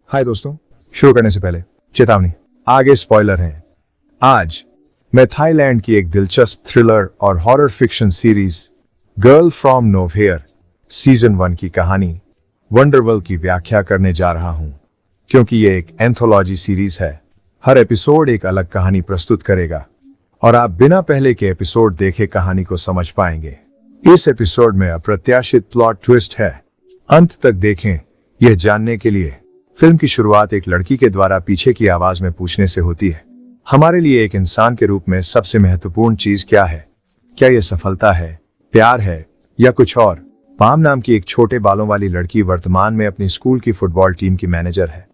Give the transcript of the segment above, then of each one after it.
हाय दोस्तों, शुरू करने से पहले चेतावनी, आगे स्पॉइलर है। आज मैं थाईलैंड की एक दिलचस्प थ्रिलर और horror fiction series girl from nowhere season 1 की कहानी वंडरवर्ल्ड की व्याख्या करने जा रहा हूं, क्योंकि ये एक एंथोलॉजी सीरीज है। हर एपिसोड एक अलग कहानी प्रस्तुत करेगा और आप बिना पहले के एपिसोड देखे कहानी को समझ पाएंगे। इस एपिसोड में अप्रत्याशित प्लॉट ट्विस्ट है। अंत तक देखें यह जानने के लिए। फिल्म की शुरुआत एक लड़की के द्वारा पीछे की आवाज में पूछने से होती है, हमारे लिए एक इंसान के रूप में सबसे महत्वपूर्ण चीज क्या है? क्या यह सफलता है, प्यार है या कुछ और? बाम नाम की एक छोटे बालों वाली लड़की वर्तमान में अपनी स्कूल की फुटबॉल टीम की मैनेजर है।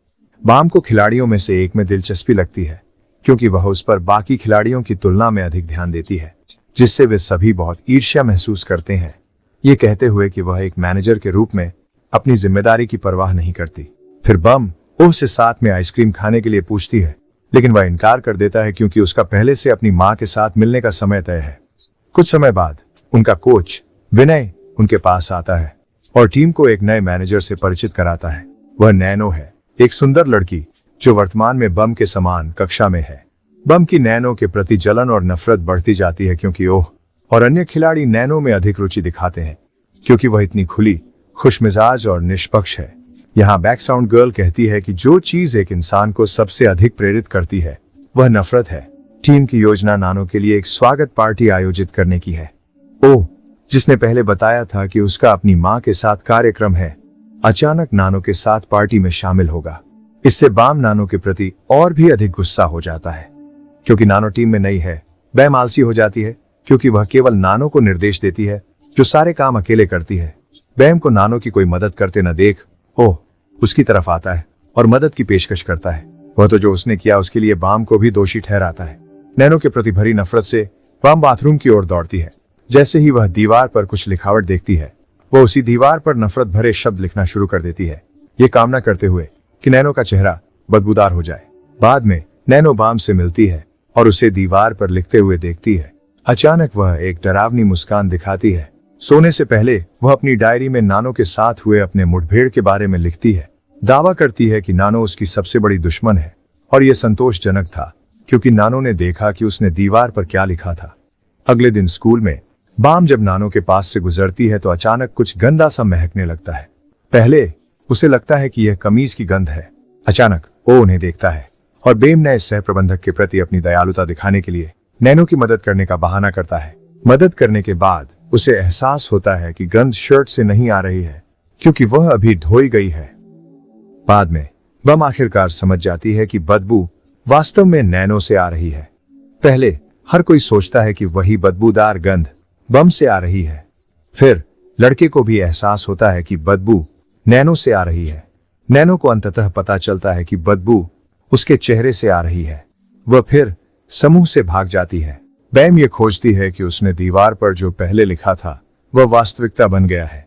बाम को खिलाड़ियों में से एक में दिलचस्पी लगती है, क्योंकि वह उस पर बाकी खिलाड़ियों की तुलना में अधिक ध्यान देती है, जिससे वे सभी बहुत ईर्ष्या महसूस करते हैं, ये कहते हुए कि वह एक मैनेजर के रूप में अपनी जिम्मेदारी की परवाह नहीं करती। फिर बम उससे साथ में आइसक्रीम खाने के लिए पूछती है, लेकिन वह इनकार कर देता है क्योंकि उसका पहले से अपनी मां के साथ मिलने का समय तय है। कुछ समय बाद उनका कोच विनय उनके पास आता है और टीम को एक नए मैनेजर से परिचित कराता है। वह नैनो है, एक सुंदर लड़की जो वर्तमान में बम के समान कक्षा में है। बम की नैनो के प्रति जलन और नफरत बढ़ती जाती है, क्योंकि ओह और अन्य खिलाड़ी नैनो में अधिक रुचि दिखाते हैं, क्योंकि वह इतनी खुली, खुशमिजाज और निष्पक्ष है। यहाँ बैकसाउंड गर्ल कहती है कि जो चीज एक इंसान को सबसे अधिक प्रेरित करती है वह नफरत है। टीम की योजना नानो के लिए एक स्वागत पार्टी आयोजित करने की है। ओह, जिसने पहले बताया था कि उसका अपनी मां के साथ कार्यक्रम है, अचानक नानो के साथ पार्टी में शामिल होगा। इससे बाम नानो के प्रति और भी अधिक गुस्सा हो जाता है। क्योंकि नानो टीम में नई है, बैम आलसी हो जाती है, क्योंकि वह केवल नानो को निर्देश देती है, जो सारे काम अकेले करती है। बैम को नानो की कोई मदद करते न देख ओह उसकी तरफ आता है और मदद की पेशकश करता है। वह तो जो उसने किया उसके लिए बाम को भी दोषी ठहराता है। नैनो के प्रति भरी नफरत से बाम बाथरूम की ओर दौड़ती है। जैसे ही वह दीवार पर कुछ लिखावट देखती है, वह उसी दीवार पर नफरत भरे शब्द लिखना शुरू कर देती है, ये कामना करते हुए कि नैनो का चेहरा बदबूदार हो जाए। बाद में नैनो बाम से मिलती है और उसे दीवार पर लिखते हुए देखती है। अचानक वह एक डरावनी मुस्कान दिखाती है। सोने से पहले वह अपनी डायरी में नानो के साथ हुए अपने मुठभेड़ के बारे में लिखती है। दावा करती है कि नानो उसकी सबसे बड़ी दुश्मन है, और यह संतोषजनक था क्योंकि नानो ने देखा कि उसने दीवार पर क्या लिखा था। अगले दिन स्कूल में बाम जब नानो के पास से गुजरती है तो अचानक कुछ गंदा सा महकने लगता है। पहले उसे लगता है कि यह कमीज की गंध है। अचानक वो उन्हें देखता है और बेम नए सह प्रबंधक के प्रति अपनी दयालुता दिखाने के लिए नैनो की मदद करने का बहाना करता है। मदद करने के बाद उसे एहसास होता है कि गंध शर्ट से नहीं आ रही है, क्योंकि वह अभी धोई गई है। बाद में बम आखिरकार समझ जाती है कि बदबू वास्तव में नैनो से आ रही है। पहले हर कोई सोचता है कि वही बदबूदार गंध बम से आ रही है। फिर लड़के को भी एहसास होता है कि बदबू नैनो से आ रही है। नैनो को अंततः पता चलता है कि बदबू उसके चेहरे से आ रही है। वह फिर समूह से भाग जाती है। बैम ये खोजती है कि उसने दीवार पर जो पहले लिखा था वह वास्तविकता बन गया है।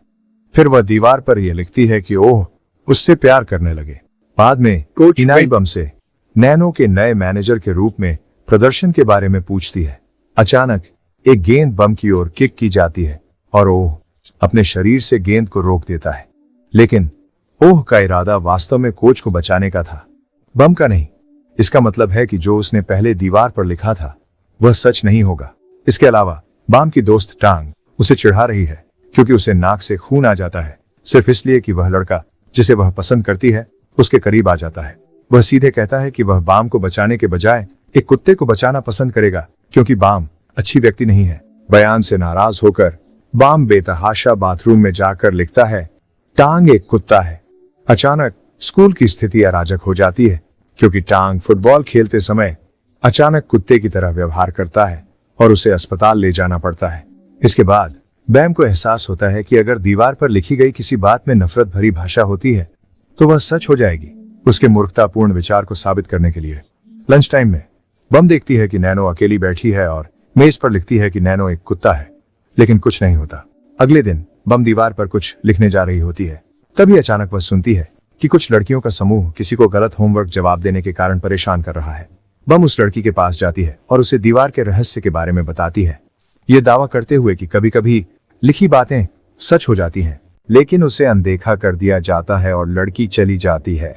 फिर वह दीवार पर यह लिखती है कि ओह उससे प्यार करने लगे। बाद में कोच इनाई बम से नैनो के नए मैनेजर के रूप में प्रदर्शन के बारे में पूछती है। अचानक एक गेंद बम की ओर किक की जाती है और ओह अपने शरीर से गेंद को रोक देता है, लेकिन ओह का इरादा वास्तव में कोच को बचाने का था, बम का नहीं। इसका मतलब है कि जो उसने पहले दीवार पर लिखा था वह सच नहीं होगा। इसके अलावा बाम की दोस्त टांग उसे चिढ़ा रही है, क्योंकि उसे नाक से खून आ जाता है, सिर्फ इसलिए कि वह लड़का जिसे वह पसंद करती है उसके करीब आ जाता है। वह सीधे कहता है कि वह बाम को बचाने के बजाय एक कुत्ते को बचाना पसंद करेगा, क्योंकि बाम अच्छी व्यक्ति नहीं है। बयान से नाराज होकर बाम बेतहाशा बाथरूम में जाकर लिखता है, टांग एक कुत्ता है। अचानक स्कूल की स्थिति अराजक हो जाती है, क्योंकि टांग फुटबॉल खेलते समय अचानक कुत्ते की तरह व्यवहार करता है और उसे अस्पताल ले जाना पड़ता है। इसके बाद बैम को एहसास होता है कि अगर दीवार पर लिखी गई किसी बात में नफरत भरी भाषा होती है तो वह सच हो जाएगी। उसके मूर्खतापूर्ण विचार को साबित करने के लिए लंच टाइम में बम देखती है कि नैनो अकेली बैठी है और मेज पर लिखती है कि नैनो एक कुत्ता है, लेकिन कुछ नहीं होता। अगले दिन बम दीवार पर कुछ लिखने जा रही होती है। तभी अचानक वह सुनती है कि कुछ लड़कियों का समूह किसी को गलत होमवर्क जवाब देने के कारण परेशान कर रहा है। बम उस लड़की के पास जाती है और उसे दीवार के रहस्य के बारे में बताती है, ये दावा करते हुए कि कभी कभी लिखी बातें सच हो जाती हैं, लेकिन उसे अनदेखा कर दिया जाता है और लड़की चली जाती है।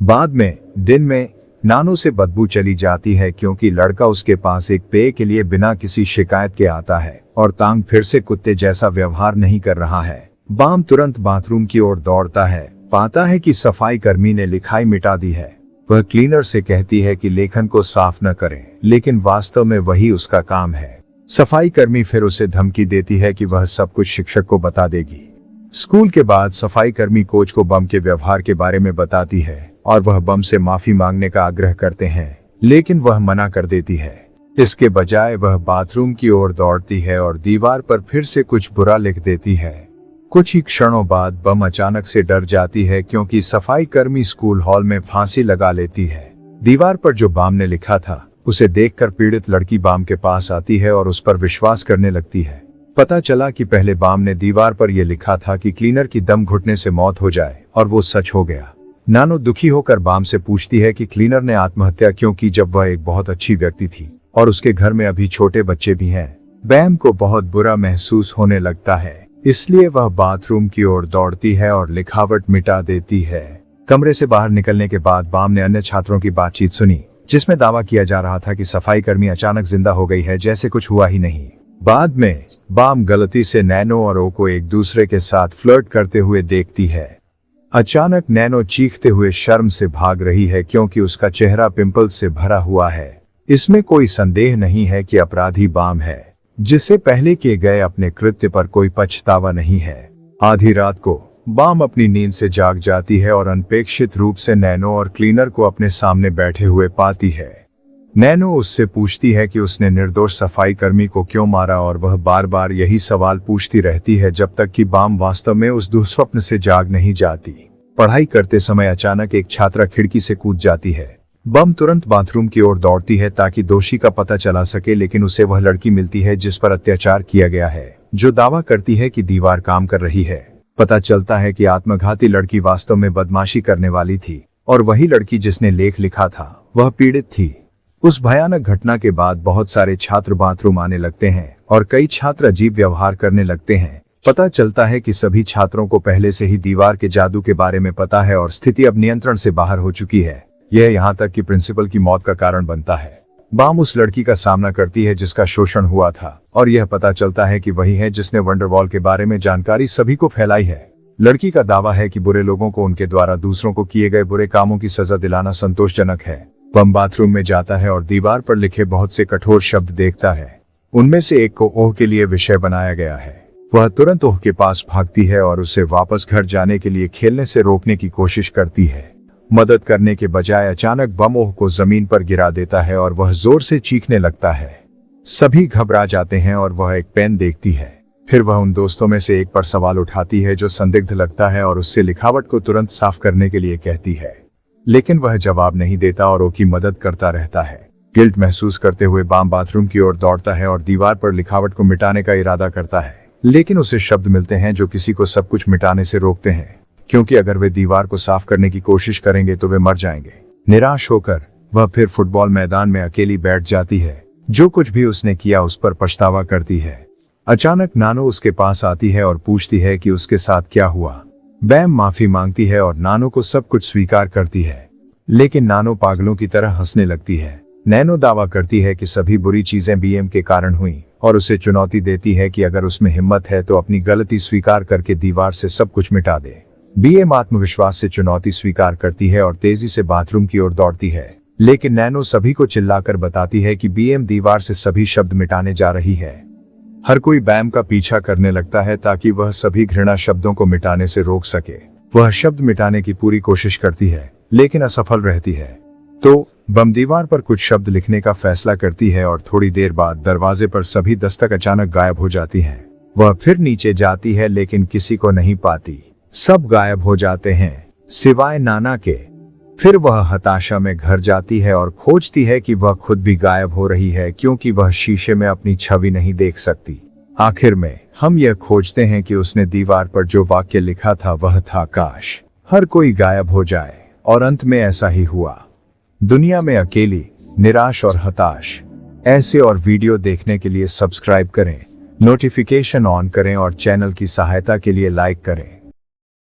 बाद में दिन में नानो से बदबू चली जाती है क्योंकि लड़का उसके पास एक पेय के लिए बिना किसी शिकायत के आता है और तांग फिर से कुत्ते जैसा व्यवहार नहीं कर रहा है। बाम तुरंत बाथरूम की ओर दौड़ता है, पाता है कि सफाई कर्मी ने लिखाई मिटा दी है। वह क्लीनर से कहती है कि लेखन को साफ न करें, लेकिन वास्तव में वही उसका काम है। सफाई कर्मी फिर उसे धमकी देती है कि वह सब कुछ शिक्षक को बता देगी। स्कूल के बाद सफाई कर्मी कोच को बम के व्यवहार के बारे में बताती है और वह बम से माफी मांगने का आग्रह करते हैं, लेकिन वह मना कर देती है। इसके बजाय वह बाथरूम की ओर दौड़ती है और दीवार पर फिर से कुछ बुरा लिख देती है। कुछ ही क्षणों बाद बम अचानक से डर जाती है क्योंकि सफाई कर्मी स्कूल हॉल में फांसी लगा लेती है। दीवार पर जो बाम ने लिखा था उसे देखकर पीड़ित लड़की बाम के पास आती है और उस पर विश्वास करने लगती है। पता चला कि पहले बाम ने दीवार पर यह लिखा था कि क्लीनर की दम घुटने से मौत हो जाए, और वो सच हो गया। नानो दुखी होकर बाम से पूछती है कि क्लीनर ने आत्महत्या क्यों की जब वह एक बहुत अच्छी व्यक्ति थी और उसके घर में अभी छोटे बच्चे भी हैं। बैम को बहुत बुरा महसूस होने लगता है, इसलिए वह बाथरूम की ओर दौड़ती है और लिखावट मिटा देती है। कमरे से बाहर निकलने के बाद बाम ने अन्य छात्रों की बातचीत सुनी, जिसमें दावा किया जा रहा था कि सफाई कर्मी अचानक जिंदा हो गई है, जैसे कुछ हुआ ही नहीं। बाद में बाम गलती से नैनो और ओ को एक दूसरे के साथ फ्लर्ट करते हुए देखती है। अचानक नैनो चीखते हुए शर्म से भाग रही है क्योंकि उसका चेहरा पिंपल्स से भरा हुआ है। इसमें कोई संदेह नहीं है कि अपराधी बाम है, जिससे पहले किए गए अपने कृत्य पर कोई पछतावा नहीं है। आधी रात को बाम अपनी नींद से जाग जाती है और अनपेक्षित रूप से नैनो और क्लीनर को अपने सामने बैठे हुए पाती है। नैनो उससे पूछती है कि उसने निर्दोष सफाई कर्मी को क्यों मारा और वह बार बार यही सवाल पूछती रहती है जब तक कि बाम वास्तव में उस दुःस्वप्न से जाग नहीं जाती। पढ़ाई करते समय अचानक एक छात्रा खिड़की से कूद जाती है। बम तुरंत बाथरूम की ओर दौड़ती है ताकि दोषी का पता चला सके, लेकिन उसे वह लड़की मिलती है जिस पर अत्याचार किया गया है, जो दावा करती है कि दीवार काम कर रही है। पता चलता है कि आत्मघाती लड़की वास्तव में बदमाशी करने वाली थी और वही लड़की जिसने लेख लिखा था वह पीड़ित थी। उस भयानक घटना के बाद बहुत सारे छात्र बाथरूम आने लगते हैं और कई छात्र अजीब व्यवहार करने लगते हैं। पता चलता है कि सभी छात्रों को पहले से ही दीवार के जादू के बारे में पता है और स्थिति अब नियंत्रण से बाहर हो चुकी है। यह यहाँ तक कि प्रिंसिपल की मौत का कारण बनता है। बाम उस लड़की का सामना करती है जिसका शोषण हुआ था और यह पता चलता है कि वही है जिसने वंडरवॉल के बारे में जानकारी सभी को फैलाई है। लड़की का दावा है कि बुरे लोगों को उनके द्वारा दूसरों को किए गए बुरे कामों की सजा दिलाना संतोषजनक है। बम बाथरूम में जाता है और दीवार पर लिखे बहुत से कठोर शब्द देखता है। उनमें से एक को ओह के लिए विषय बनाया गया है। वह तुरंत ओह के पास भागती है और उसे वापस घर जाने के लिए खेलने से रोकने की कोशिश करती है। मदद करने के बजाय अचानक बम ओह को जमीन पर गिरा देता है और वह जोर से चीखने लगता है। सभी घबरा जाते हैं और वह एक पेन देखती है। फिर वह उन दोस्तों में से एक पर सवाल उठाती है जो संदिग्ध लगता है और उससे लिखावट को तुरंत साफ करने के लिए कहती है, लेकिन वह जवाब नहीं देता और ओ की मदद करता रहता है। गिल्ट महसूस करते हुए बाम बाथरूम की ओर दौड़ता है और दीवार पर लिखावट को मिटाने का इरादा करता है, लेकिन उसे शब्द मिलते हैं जो किसी को सब कुछ मिटाने से रोकते हैं, क्योंकि अगर वे दीवार को साफ करने की कोशिश करेंगे तो वे मर जाएंगे। निराश होकर वह फिर फुटबॉल मैदान में अकेली बैठ जाती है। जो कुछ भी उसने किया उस पर पछतावा करती है। अचानक नानो उसके पास आती है और पूछती है कि उसके साथ क्या हुआ। बैम माफी मांगती है और नानो को सब कुछ स्वीकार करती है, लेकिन नानो पागलों की तरह हंसने लगती है। नैनो दावा करती है कि सभी बुरी चीजें बीएम के कारण हुई और उसे चुनौती देती है कि अगर उसमें हिम्मत है तो अपनी गलती स्वीकार करके दीवार से सब कुछ मिटा दे। बीएम आत्मविश्वास से चुनौती स्वीकार करती है और तेजी से बाथरूम की ओर दौड़ती है, लेकिन नैनो सभी को चिल्लाकर बताती है कि बीएम दीवार से सभी शब्द मिटाने जा रही है। हर कोई बैम का पीछा करने लगता है ताकि वह सभी घृणा शब्दों को मिटाने से रोक सके। वह शब्द मिटाने की पूरी कोशिश करती है, लेकिन असफल रहती है। तो बम दीवार पर कुछ शब्द लिखने का फैसला करती है और थोड़ी देर बाद दरवाजे पर सभी दस्तक अचानक गायब हो जाती हैं। वह फिर नीचे जाती है लेकिन किसी को नहीं पाती। सब गायब हो जाते हैं सिवाय नाना के। फिर वह हताशा में घर जाती है और खोजती है कि वह खुद भी गायब हो रही है, क्योंकि वह शीशे में अपनी छवि नहीं देख सकती। आखिर में हम यह खोजते हैं कि उसने दीवार पर जो वाक्य लिखा था वह था, काश हर कोई गायब हो जाए, और अंत में ऐसा ही हुआ। दुनिया में अकेली, निराश और हताश। ऐसे और वीडियो देखने के लिए सब्सक्राइब करें, नोटिफिकेशन ऑन करें और चैनल की सहायता के लिए लाइक करें।